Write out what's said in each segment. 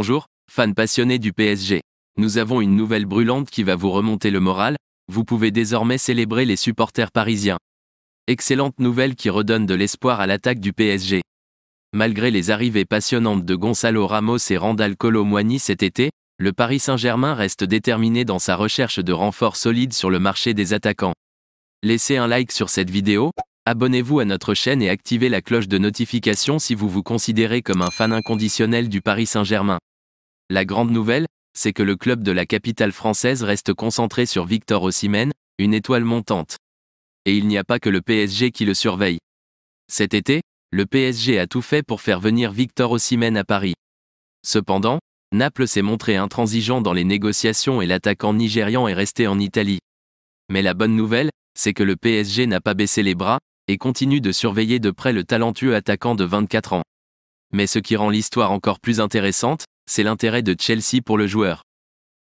Bonjour, fans passionnés du PSG. Nous avons une nouvelle brûlante qui va vous remonter le moral, vous pouvez désormais célébrer les supporters parisiens. Excellente nouvelle qui redonne de l'espoir à l'attaque du PSG. Malgré les arrivées passionnantes de Gonzalo Ramos et Randal Kolo Muani cet été, le Paris Saint-Germain reste déterminé dans sa recherche de renforts solides sur le marché des attaquants. Laissez un like sur cette vidéo, abonnez-vous à notre chaîne et activez la cloche de notification si vous vous considérez comme un fan inconditionnel du Paris Saint-Germain. La grande nouvelle, c'est que le club de la capitale française reste concentré sur Victor Osimhen, une étoile montante. Et il n'y a pas que le PSG qui le surveille. Cet été, le PSG a tout fait pour faire venir Victor Osimhen à Paris. Cependant, Naples s'est montré intransigeant dans les négociations et l'attaquant nigérian est resté en Italie. Mais la bonne nouvelle, c'est que le PSG n'a pas baissé les bras, et continue de surveiller de près le talentueux attaquant de 24 ans. Mais ce qui rend l'histoire encore plus intéressante, c'est l'intérêt de Chelsea pour le joueur.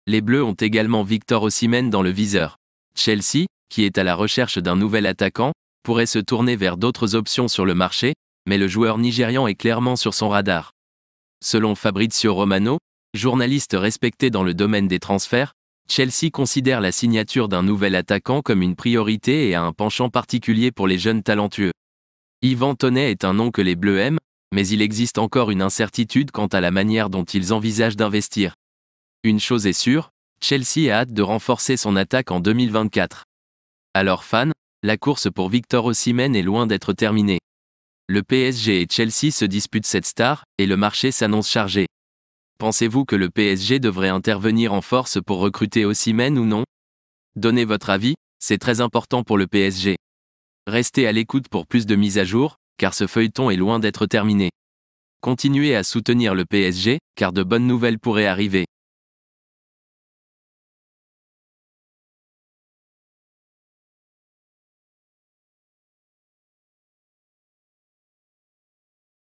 Les Bleus ont également Victor Osimhen dans le viseur. Chelsea, qui est à la recherche d'un nouvel attaquant, pourrait se tourner vers d'autres options sur le marché, mais le joueur nigérian est clairement sur son radar. Selon Fabrizio Romano, journaliste respecté dans le domaine des transferts, Chelsea considère la signature d'un nouvel attaquant comme une priorité et a un penchant particulier pour les jeunes talentueux. Yvan Toney est un nom que les Bleus aiment, mais il existe encore une incertitude quant à la manière dont ils envisagent d'investir. Une chose est sûre, Chelsea a hâte de renforcer son attaque en 2024. Alors fans, la course pour Victor Osimhen est loin d'être terminée. Le PSG et Chelsea se disputent cette star, et le marché s'annonce chargé. Pensez-vous que le PSG devrait intervenir en force pour recruter Osimhen ou non? Donnez votre avis, c'est très important pour le PSG. Restez à l'écoute pour plus de mises à jour, car ce feuilleton est loin d'être terminé. Continuez à soutenir le PSG, car de bonnes nouvelles pourraient arriver.